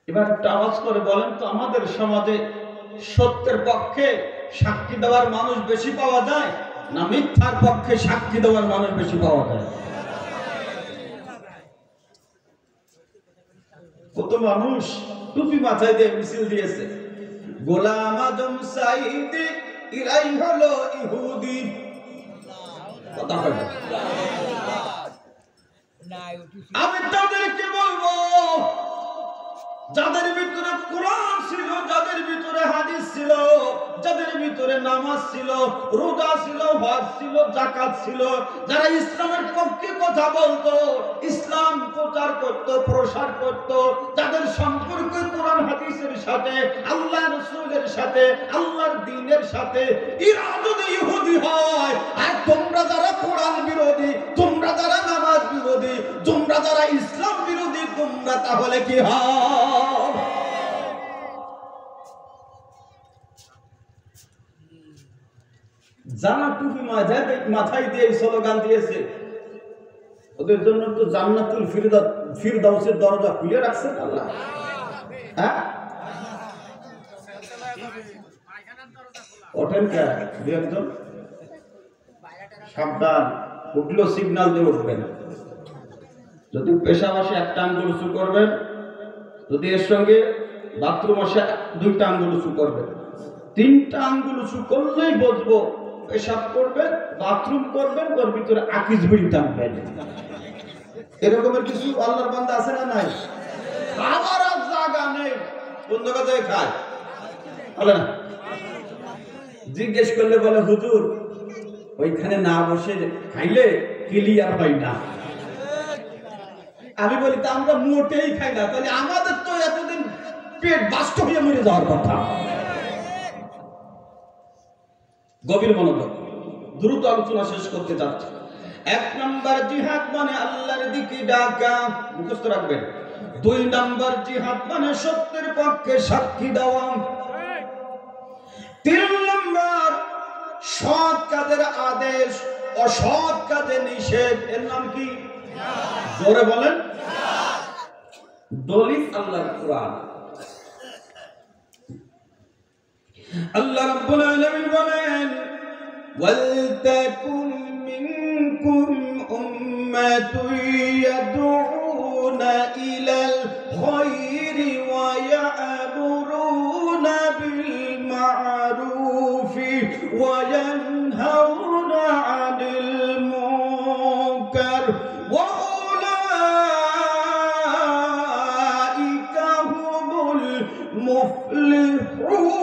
এবার একটা আওয়াজ করে বলেন তো, আমাদের সমাজে সত্যের পক্ষে সাক্ষী দেওয়ার মানুষ বেশি পাওয়া যায় না মিথ্যার পক্ষে সাক্ষী দেওয়ার মানুষ বেশি পাওয়া যায়? কত মানুষ টুপি মাথায় দিয়ে মিছিল দিয়েছে, গোলাম আজম সাইদি ইরাই হলো ইহুদি। কথা বলে আমি তাদেরকে বলবো, যাদের ভিতরে কোরআন ছিল, যাদের ভিতরে হাদিস ছিল, যাদের ভিতরে নামাজ ছিল, রোজা ছিল, হজ ছিল, যাকাত ছিল, যারা ইসলামের পক্ষে কথা বলতো, ইসলাম প্রচার করত, প্রসার করত, যাদের সম্পর্ক কোরআন হাদিসের সাথে, আল্লাহ রাসূলের সাথে, আল্লাহর দ্বীনের সাথে, এরা যদি ইহুদি হয়, আর তোমরা যারা কোরআন বিরোধী, তোমরা যারা নামাজ বিরোধী, তোমরা যারা ইসলাম বিরোধী, তোমরা তাহলে কি হয়? যারা টুপি মাথায় দিয়ে স্লোগান দিয়েছে, ওদের জন্য তো জান্নাতুল ফিরদাউসের দরজা খুলে রাখছেন আল্লাহ। হ্যাঁ, ওঠেন কে একজন, সাবধান, উঠলো সিগন্যাল দিয়ে উঠবেন। যদি পেশাব আসে একটা আঙ্গুল উঁচু করবেন, যদি এর সঙ্গে বাথরুম আসে দুইটা আঙ্গুল উঁচু করবেন, তিনটা আঙ্গুল উঁচু করলেই বসবো। পেশাব করবেন, বাথরুম করবেন, ওর ভিতরে আকিজ বিড়ি টানবেন। এরকমের কিছু আল্লাহর বান্দা আছে না নাই? খাবার আর জায়গা নেই, বন্ধ কথায় খায় বলে না। জিজ্ঞেস করলে বলে হুজুর ওইখানে না বসে খাইলে ক্লিয়ার হয় না। আমি বলি তা আমরা মোটেই খাই না, তাহলে আমাদের তো এতদিন পেট বাস্ত হয়ে মরে যাওয়ার কথা। গভীর মনোযোগ, দ্রুত আলোচনা শেষ করতে যাচ্ছি। 1 নাম্বার জিহাদ মানে আল্লাহর দিকে ডাকা, মুখস্থ রাখবেন। 2 নাম্বার জিহাদ মানে সত্যের পক্ষে সাক্ষী দেওয়া। 3 নাম্বার সৎ কাজের আদেশ, অসৎ কাজের নিষেধ, এর নাম কি? জোরে বলেন। দলিল আল্লাহর কোরআন। আল্লাহ রাব্বুল আলামিন বলেন, ওয়ালতাকুম মিনকুম উম্মাতুন ইয়াদউনা ইলাল খায়রি ওয়া ইয়া'মুরুনা বিল মা'রুফি ওয়া ইয়ানহাউনা আনিল মুনকার ওয়া উলাইকা হুমুল মুফলিহুন।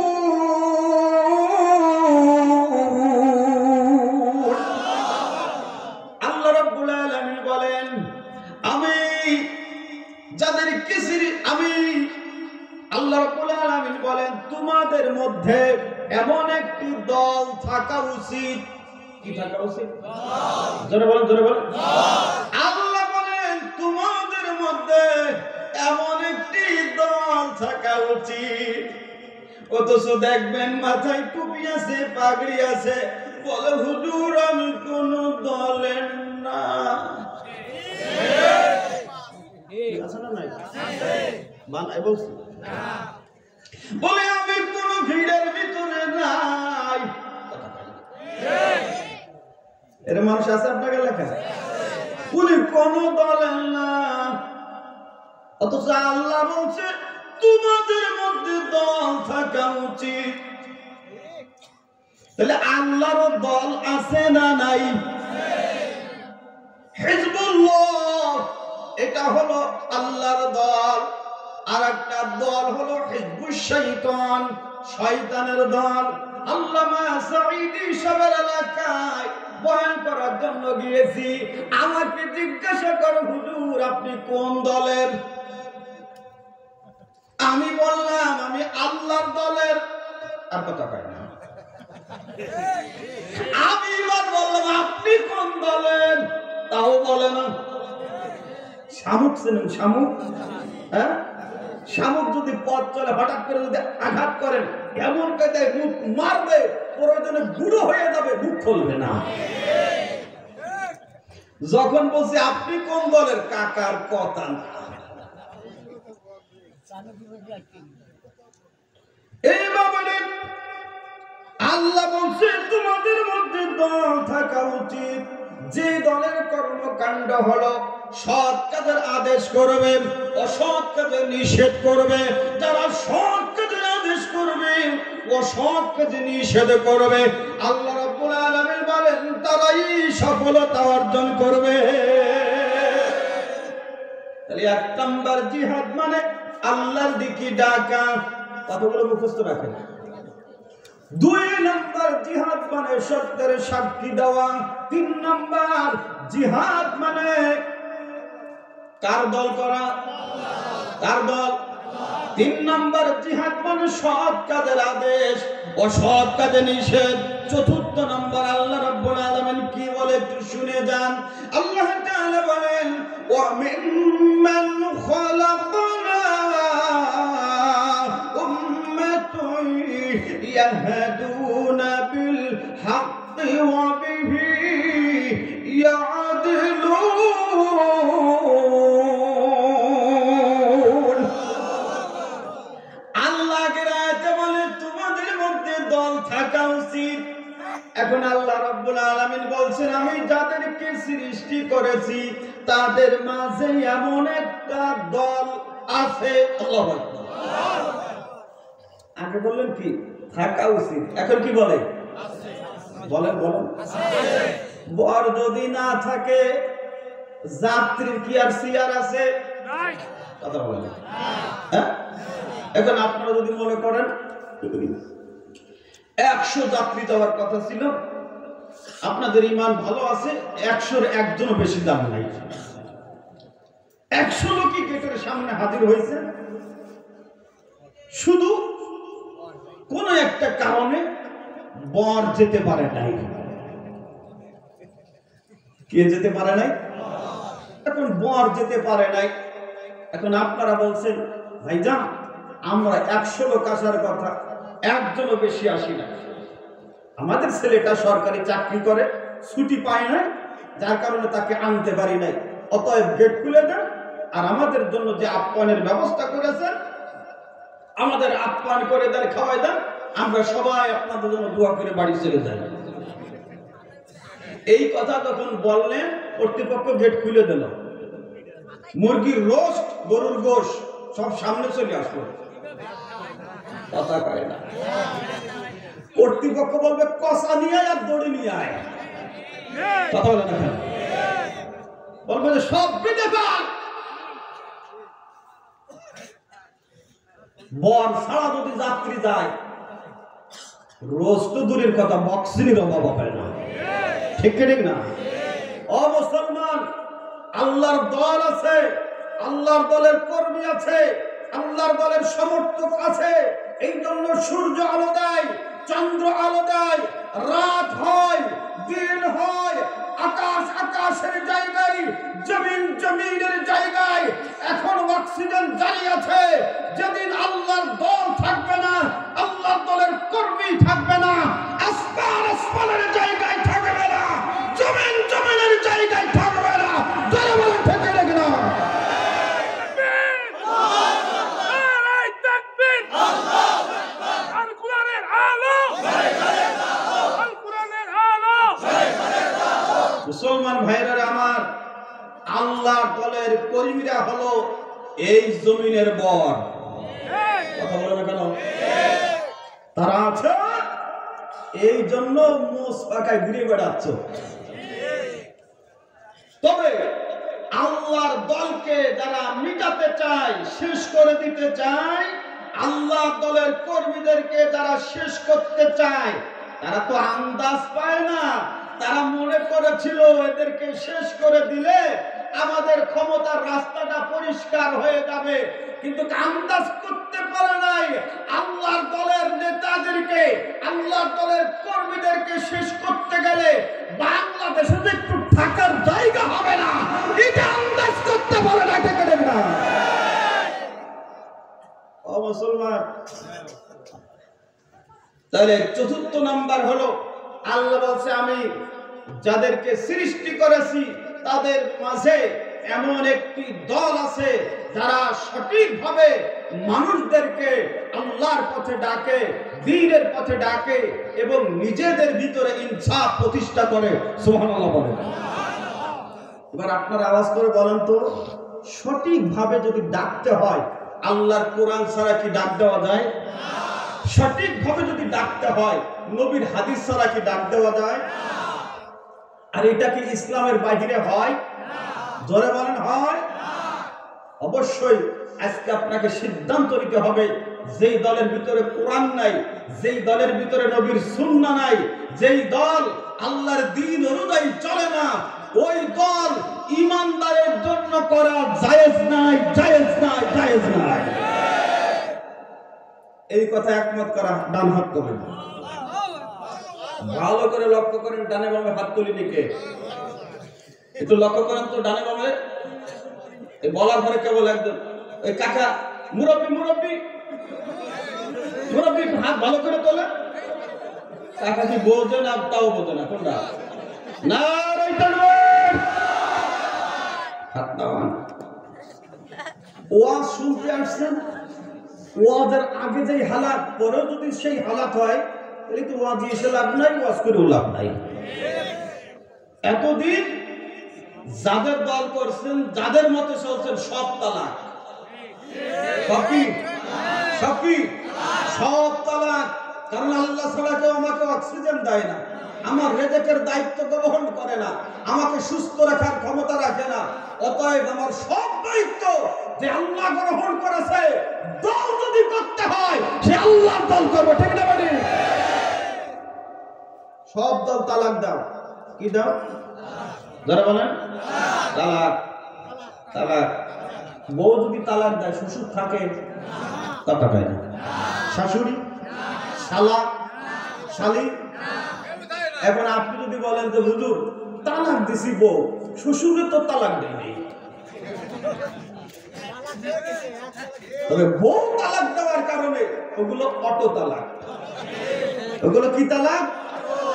তোমাদের মধ্যে এমন একটি দল থাকা উচিত। কি থাকা উচিত? জোরে বলেন, জোরে বলেন। আল্লাহ বলেন তোমাদের মধ্যে এমন একটি দল থাকা উচিত। অথচ দেখবেন মাথায় টুপি আছে, পাগড়ি আছে, বলে হুজুর আমি কোন দলের না। আছে না নাই? বানাই বলছি বলে আমি কোন ভিড়ের ভিতরে নাই। এর মানুষ আছে আপনাকে লেখা, উনি কোন দলের না। অথচ আল্লাহ বলছে তোমাদের মধ্যে দল থাকা উচিত। তাহলে আল্লাহর দল আছে না নাই? হিজবুল্লাহ এটা হলো আল্লাহর দল, আর একটা দল হলো হিজবুশ শাইতান, শয়তানের দল। আল্লামা সাঈদী সাহেবের এলাকায় বয়ান করার জন্য গিয়েছি, আমাকে জিজ্ঞাসা করে হুজুর আপনি কোন দলের? আমি বললাম আমি আল্লাহর দলের। আর কথা কয় না। আমি এবার বললাম আপনি কোন দলের? তাও বলে না। শামুক চেনেন? শামুক? হ্যাঁ, শামুক যদি পথ চলে হঠাৎ করে যদি আঘাত করেন, এমন কায়দায় মুখ মারবে প্রয়োজনে গুঁড়ো হয়ে যাবে, মুখ খুলবে না। যখন বলছি আপনি কোন দলের, কাকার কথা না। এইভাবে আল্লাহ বলছে তোমাদের মধ্যে দল থাকা উচিত, যে দলের কর্মকাণ্ড হলো সৎ কাজের আদেশ করবে, অসৎ কাজের নিষেধ করবে। যারা সৎ কাজের আদেশ করবে, অসৎ কাজে নিষেধ করবে, আল্লাহ রাব্বুল আলামিন বলেন তারাই সফলতা অর্জন করবে। তাহলে এক নাম্বার জিহাদ মানে আল্লাহর দিকে ডাকা, কতগুলো মুখস্থ রাখেন। 2 নাম্বার জিহাদ মানে সত্যের সাক্ষী দেওয়া। 3 নাম্বার জিহাদ মানে কার দল করা? কার দল? 3 নাম্বার জিহাদ মানে সৎ কাজের আদেশ, অসৎ কাজে নিষেধ। 4 নাম্বার আল্লাহ রাব্বুল আলামিন কি বলে একটু শুনে যান। আল্লাহ তাআলা বলেন ওয়া মিম্মান খালাকনা উম্মাতুন ইয়াহদুনা বিল হাক্কি ওয়া বিহি ইয়াদিলুন। আল্লাহর আয়াতে বলে তোমাদের মধ্যে দল থাকা উচিত। এখন আল্লাহ রাব্বুল আলামিন বলছেন আমি যাদেরকে সৃষ্টি করেছি তাদের মাঝে এমন একটা দল আছে। আল্লাহু আকবার। আগে বললেন কি থাকা উচিত, এখন কি বলে? বলেন বলেন। বর যদি না থাকে যাত্রীর কি আর চেয়ার আছে? কথা বলেন। হ্যাঁ, এখন আপনারা যদি মনে করেন 100 যাত্রী যাওয়ার কথা ছিল, আপনাদের ঈমান ভালো আছে, 100-র একজনও বেশি দাম নাই, 100 লোকই গেটের সামনে হাজির হয়েছে, শুধু কোন একটা কারণে বর যেতে পারে নাই। কে যেতে পারে নাই? এখন বর যেতে পারে নাই। এখন আপনারা বলছেন ভাইজান আমরা 100 লোক আসার কথা, একজনও বেশি আসি না, আমাদের ছেলেটা সরকারি চাকরি করে, ছুটি পায় না, যার কারণে তাকে আনতে পারি নাই, অতএব গেট খুলে দেন আর আমাদের জন্য যে আপ্যায়নের ব্যবস্থা করেছেন আমাদের আপ্যায়ন করে দেন, খাওয়াই দেন, আমরা সবাই আপনাদের জন্য দোয়া করে বাড়ি চলে যাই। এই কথা যখন বললেন কর্তৃপক্ষ গেট খুলে দিল, মুরগির রোস্ট, গরুর গোশ সব সামনে চলে আসলো, কথা কয় না। কর্তৃপক্ষ বলবে কষা নিয়ে আয় আর দড়ি নিয়ে আয়, কথা বলে না, বলবে যে সব বেঁধে ফেল। বর ছাড়া যদি যাত্রী যায় রোস্ট দূরের কথা বক্সিংয়ের অভাব হবে না, ঠিক ঠিক না? ও মুসলমান, আল্লাহর দল আছে, আল্লাহর দলের কর্মী আছে, আল্লাহর দলের সমর্থক আছে। এই জন্য সূর্য আলো দেয়, চন্দ্র আলো দেয়, রাত হয়, দিন হয়, আকাশ আকাশের জায়গায়, জমিন জমিনের জায়গায় এখন অক্সিজেন জারি আছে। যেদিন আল্লাহর দল থাকবে না, আল্লাহর দলের কর্মী থাকবে না, আসমান আসমানের জায়গায় থাকবে না, জমিন জমিনের জায়গায় থাকবে না, যারা বলে থেকে রেখে না। মুসলমান ভাইরা আমার, আল্লাহর দলের কর্মীরা হলো এই জমিনের বর, কথা বলে না কেন? তারা আছে এই জন্য মোষ পাকায় ঘুরে বেড়াচ্ছ। তবে আল্লাহর দলকে যারা মিটাতে চায়, শেষ করে দিতে চায়, আল্লাহর দলের কর্মীদেরকে যারা শেষ করতে চায়, তারা তো আন্দাজ পায় না। তারা মনে করেছিল এদেরকে শেষ করে দিলে আমাদের ক্ষমতার রাস্তাটা পরিষ্কার হয়ে যাবে, কিন্তু আন্দাজ করতে পারে নাই আল্লাহর দলের নেতাদেরকে, আল্লাহর দলের কর্মীদেরকে শেষ করতে গেলে বাংলাদেশে একটু থাকার জায়গা হবে না, এটা আন্দাজ করতে পারে না, ঠিক না? ও মুসলমান, তাহলে ৪র্থ নাম্বার হলো আল্লাহ বলছে আমি যাদেরকে সৃষ্টি করেছি তাদের মাঝে এমন একটি দল আছে যারা সঠিকভাবে মানুষদেরকে আল্লাহর পথে ডাকে, দ্বীনের পথে ডাকে এবং নিজেদের ভিতরে ইনসাফ প্রতিষ্ঠা করে। সুবহানাল্লাহ বলেন। এবার আপনারা আওয়াজ করে বলেন তো, সঠিকভাবে যদি ডাকতে হয় আল্লাহর কোরআন ছাড়া কি ডাক দেওয়া যায়? সঠিকভাবে যদি ডাকতে হয় নবীর হাদিস ছাড়া কি ডাক দেওয়া যায়? আর এটা কি ইসলামের বাইরে হয়? জোরে বলেন হয়? অবশ্যই আজকে আপনাকে সিদ্ধান্ত নিতে হবে, যেই দলের ভিতরে কোরআন নাই, যেই দলের ভিতরে নবীর সুন্নাহ নাই, যেই দল আল্লাহর দ্বীন অনুযায়ী চলে না, ওই দল ঈমানদারের জন্য করা জায়েজ নাই, জায়েজ নাই, জায়েজ নাই। এই কথা একমত করা ডান হাত তোলেন। ভালো করে লক্ষ্য করেন, ডানে বামে হাত তুলিনি কে? একটু লক্ষ্য করেন তো ডানে বামে। এই বলার পরে কেবল একজন ওই কাকা মুরব্বী মুরব্বী মুরব্বী হাত ভালো করে তোলে। কাকা কি বোঝে না? তাও বোঝে না। কোনটা? না হাত নামান। ওয়াজ শুনতে আসছেন, ওয়াজের আগে যেই হালাত, পরেও যদি সেই হালাত হয় তাহলে তো ওয়াজ এসে লাভ নাই, ওয়াজ করেও লাভ নাই। এতদিন যাদের দল করছেন, যাদের মতে চলছেন, সব তালাক, সব তালাক। কারণ আল্লাহ ছাড়া কেউ আমাকে অক্সিজেন দেয় না, আমার রেজেকের দায়িত্ব গ্রহণ করে না, আমাকে সুস্থ রাখার ক্ষমতা রাখে না। অতএব আমার সব দায়িত্ব যে আল্লাহ গ্রহণ করেছে, দল যদি করতে হয় সে আল্লাহর দল করবে। ঠিক না মানে? সব দল তালাক দাও। কি দাও? যারা বলেন তালাক। তালাক। বউ যদি তালাক দেয়, শ্বশুর থাকে তা তাকায় না, শাশুড়ি, শালা, শালি। এখন আপনি যদি বলেন যে হুজুর তালাক দিছি বউ, শ্বশুরের তো তালাক দেয়নি, তবে বউ তালাক দেওয়ার কারণে ওগুলো অটো তালাক। ওগুলো কি তালাক?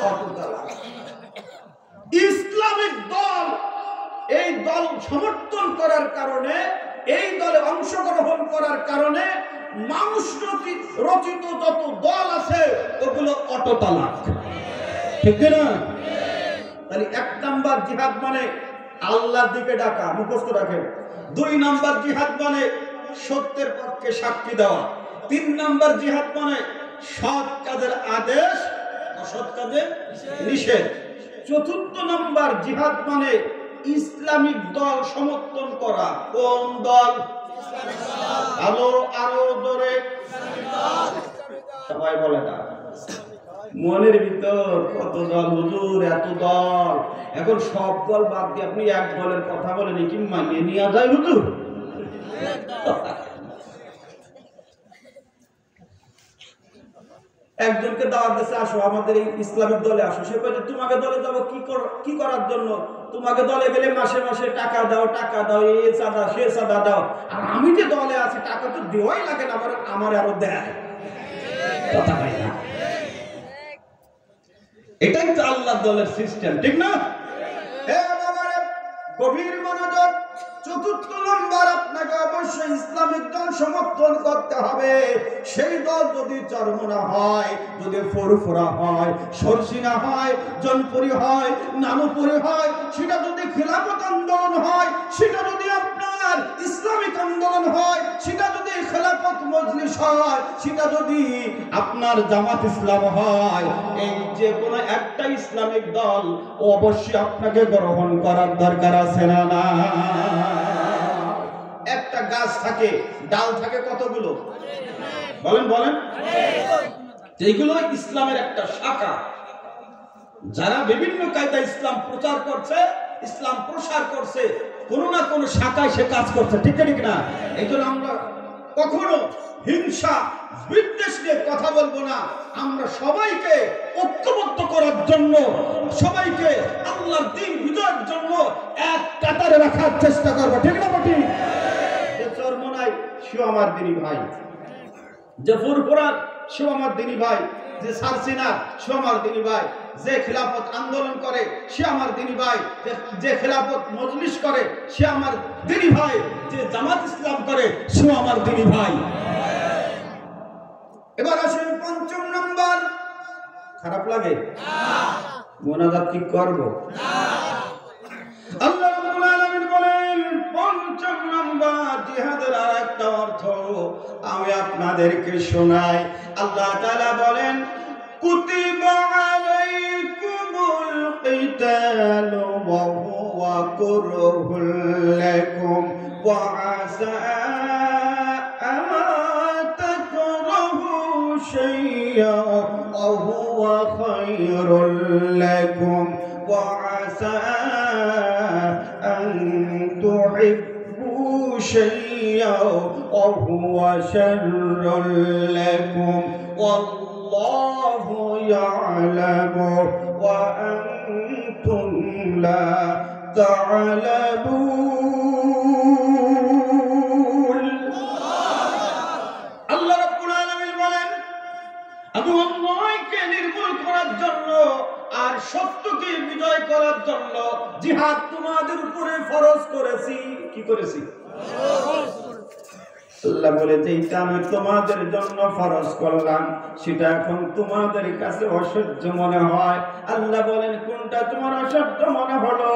অটো তালাক। ইসলামিক দল, এই দল সমর্থন করার কারণে, এই দলে অংশগ্রহণ করার কারণে মানুষ রচিত যত দল আছে ওগুলো অটো তালাক। ঠিক না? তাহলে 1 নাম্বার জিহাদ মানে আল্লাহর দিকে ডাকা, মুখস্থ রাখেন। 2 নাম্বার জিহাদ মানে সত্যের পক্ষে সাক্ষী দেওয়া। 3 নাম্বার জিহাদ মানে সৎ কাজের আদেশ, অসৎ কাজের নিষেধ। 4 নাম্বার জিহাদ মানে ইসলামিক দল সমর্থন করা। কোন দল? আরো জোরে সবাই বলে না। মনের ভিতর কত দল হুজুর, এত দল। এখন সব দল বাদ দিয়ে আপনি এক দলের কথা বলেন, কি মানিয়ে নিয়ে যায় হুজুর? একজনকে দাওয়াত দিয়েছে, আসো আমাদের এই ইসলামিক দলে আসো। সে বলে তোমাকে দলে যাবো কি করার জন্য? তোমাকে দলে গেলে মাসে মাসে টাকা দাও, টাকা দাও, এই চাঁদা সে চাঁদা দাও। আর আমি যে দলে আছি টাকা তো দেওয়াই লাগে না, আমার আরো দেয়। কথা হয় না। এটাই তো আল্লাহর দলের সিস্টেম। ঠিক না? গভীর মনোযোগ। 4 নম্বর, আপনাকে অবশ্যই ইসলামিক দল সমর্থন করতে হবে। সেই দল যদি চরমোনা হয়, যদি ফুরফুরা হয়, সরসিনা হয়, জনপুরি হয়, নানুপুরি হয়, সেটা যদি খিলাফত আন্দোলন হয়, সেটা যদি আপনার ইসলামিক আন্দোলন হয়, সেটা যদি খেলাফত মজলিস হয়, সেটা যদি আপনার জামাত ইসলাম হয়, এই যে কোনো একটা ইসলামিক দল অবশ্যই আপনাকে গ্রহণ করার দরকার আছে না? না। একটা গাছ থাকে, ডাল থাকে কতগুলো? বলেন বলেন। যেগুলো ইসলামের একটা শাখা। যারা বিভিন্ন কায়দা ইসলাম প্রচার করছে, ইসলাম প্রসার করছে, কোন না কোন শাখায় সে কাজ করছে। ঠিক না? এই জন্য আমরা কখনো হিংসা বিদ্বেষ নিয়ে কথা বলবো না। আমরা সবাইকে ঐক্যবদ্ধ করার জন্য, সবাইকে আল্লাহর দ্বীন বিজয়ের জন্য এক কাতারে রাখার চেষ্টা করবো। ঠিক না? ঠিক। যে চরমোনাই সেও আমার দিনী ভাই, যে ফুরফুরার সেও আমার দিনী ভাই, যে সারসিনা সেও আমার দিনী ভাই, যে খিলাফত আন্দোলন করে সে আমার দিনী ভাই, যে খিলাফত মজলিস করে সে আমার দিনী ভাই, যে জামাত ইসলাম করে সে আমার দিনী ভাই। এবার আসেন পঞ্চম নম্বর। খারাপ লাগে? মোনাজাত কি করব? আল্লাহ রাব্বুল আলামিন বলেন পঞ্চম নম্বর জিহাদের আরেকটা অর্থ আমি আপনাদেরকে শোনাই। আল্লাহ তাআলা বলেন কুতিবা আলাইকুমুল কিতালু ওয়া হুয়া কুরহুল লাকুম ওয়া আসা আন তাকরাহু শাইয়্যান ওয়া হুয়া খায়রুল লাকুম ওয়া আসা أن تحبوا شيئا وهو شر لكم والله يعلم وأنتم لا تعلمون الله رب العالمين বলেন আমি অন্যায়কে নির্মূল করার জন্য আর সত্যকে বিজয় করার জন্য জিহাদ তোমাদের উপরে ফরজ করেছি। কি করেছি? আল্লাহ বলে যেটা আমি তোমাদের জন্য ফরজ করলাম সেটা এখন তোমাদের কাছে অসহ্য মনে হয়। আল্লাহ বলেন কোনটা তোমার অসহ্য মনে হলো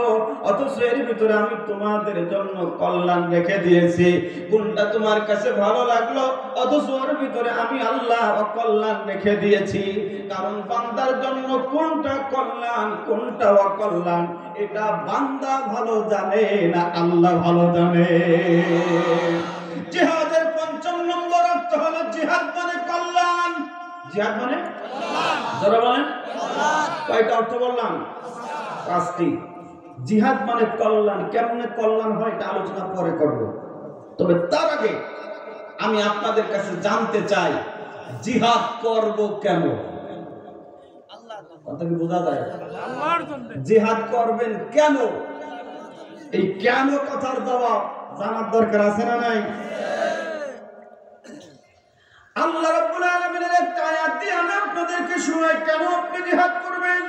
অথচ এর ভিতরে আমি তোমাদের জন্য কল্যাণ রেখে দিয়েছি। কোনটা তোমার কাছে ভালো লাগলো অথচ এর ভিতরে আমি আল্লাহ অকল্যাণ রেখে দিয়েছি। কারণ বান্দার জন্য কোনটা কল্যাণ কোনটা অকল্যাণ এটা বান্দা ভালো জানে না আল্লাহ ভালো জানে। জিহাদের পঞ্চম নম্বর অর্থ হলো জিহাদ মানে কল্যাণ। জিহাদ মানে যারা বলেন কয়টা অর্থ বললাম? পাঁচটি। জিহাদ মানে কল্যাণ। কেমনে কল্যাণ হয় এটা আলোচনা পরে করব। তবে তার আগে আমি আপনাদের কাছে জানতে চাই জিহাদ করব কেন? কথা কি বোঝা যায়? জিহাদ করবেন কেন? এই কেন কথার জবাব জানার দরকার আছে না নাই? আল্লাহ রাব্বুল আলামিনের একটা আয়াত দিয়ে আমি আপনাদেরকে শোনাই কেন আপনি জিহাদ করবেন।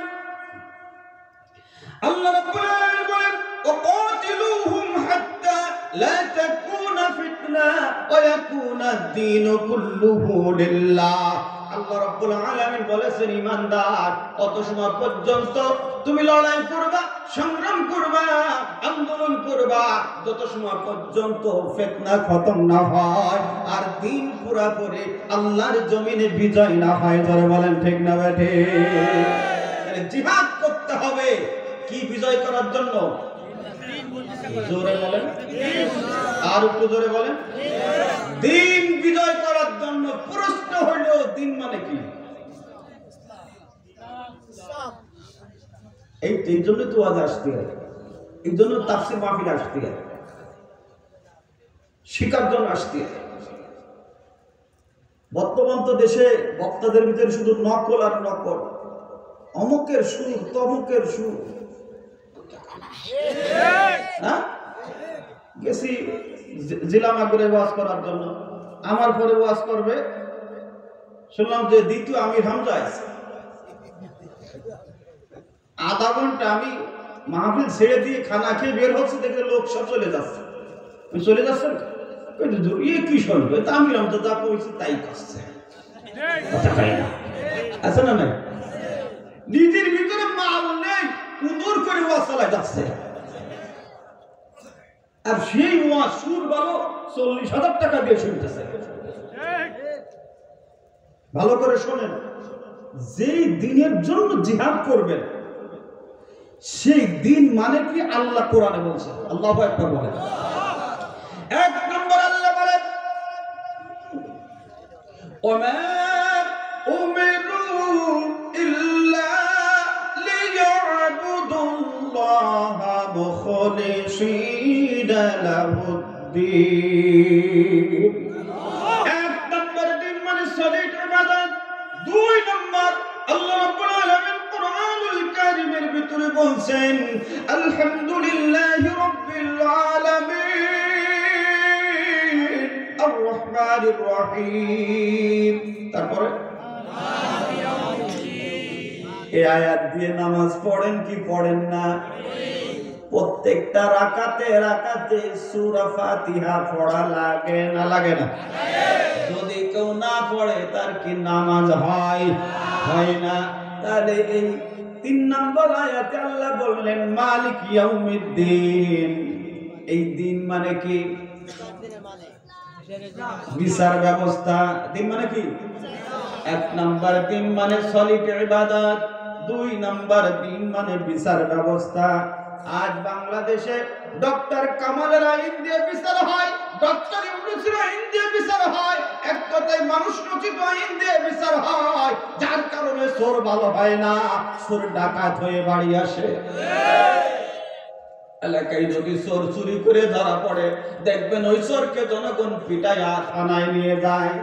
আল্লাহ রাব্বুল আলামিন বলেন ওয়াকাতিলুহুম হাত্তা লা তাকুনা ফিতনা ওয়া ইয়াকুনা আদ-দীনু কুল্লুহু লিল্লাহ। আল্লাহ রাব্বুল আলামিন বলেছেন ঈমানদার কত সময় পর্যন্ত তুমি লড়াই করবা, সংগ্রাম করবা, আন্দোলন করবা যত সময় পর্যন্ত ফিতনা খতম না হয় আর দ্বীন পুরোপুরি আল্লাহর জমিনে বিজয় না হয়। যারা বলেন ঠিক না বেঠে? জিহাদ করতে হবে কি বিজয় করার জন্য? জোরে বলেন, আর একটু জোরে বলেন। দ্বীন বিজয় করার জন্য। প্রশ্ন হইল দ্বীন মানে কি? এই জন্য তো আজ আসতে হয়, এই জন্য তাফসীর মাহফিল আসতে হয়, শিকার জন্য আসতে হয়। বর্তমান তো দেশে বক্তাদের ভিতরে শুধু নকল আর নকল, অমুকের সুর তমুকের সুর। গেছি জেলা মাগুরে ওয়াজ করার জন্য, আমার পরে ওয়াজ করবে শুনলাম যে দ্বিতীয় আমির হামজা আছে। আধা ঘন্টা আমি মাহফিল ছেড়ে দিয়ে খানা খেয়ে বের হচ্ছে, দেখে লোক সব চলে যাচ্ছে। চলে যাচ্ছেন কি শুনবে? আমির হামজা যা কইছে তাই করছে। আছে না নাই? নিজের ভিতরে মাল নেই, উদর করে ওয়াজ চালায় যাচ্ছে। আর সেই ওয়াজ সুর ভালো 40,000 টাকা দিয়ে শুনতেছে। ভালো করে শোনেন, যেই দিনের জন্য জিহাদ করবেন সেই দিন মানে কি আল্লাহ কোরআনে বলছে। আল্লাহু আকবার বলেন। এক নম্বর আল্লাহ বলেন ওমা উমিরু ইল্লা লিয়াবুদুল্লাহা মুখলিসিনা লাহুদ্দীন। এক নম্বর দিন মানে সলিড ইবাদত। দুই নম্বর আল্লাহ রাব্বুল আলামিন কুরআনুল কারীমের ভিতরে বলছেন আলহামদুলিল্লাহি রাব্বিল আলামিন আর রহমানির রহিম। তারপরে এই আয়াত দিয়ে নামাজ পড়েন কি পড়েন না? প্রত্যেকটা রাকাতে সূরা ফাতিহা পড়া লাগে না লাগে না? যদি কেউ না পড়ে তার কি নামাজ হয়? হয় না। তাহলে এই 3 নম্বর আয়াতে আল্লাহ বললেন মালিক ইয়াউমিদ্দিন। এই দিন মানে কি? বিচার ব্যবস্থা। দিন মানে কি? 1 নম্বর দিন মানে সলিড ইবাদত, 2 নম্বর দিন মানে বিচার ব্যবস্থা। আজ বাংলাদেশে ডক্টর কামালের আইন দিয়ে বিচার হয়, ডক্টর ইউনূসের আইন দিয়ে বিচার হয়, এক কথায় মানুষ রচিত আইন দিয়ে বিচার হয়, যার কারণে চোর ভালো হয় না, চোর ডাকাত হয়ে বাড়ি আসে। এলাকায় যদি চোর চুরি করে ধরা পড়ে, দেখবেন ওই চোরকে জনগণ পিটাইয়া থানায় নিয়ে যায়।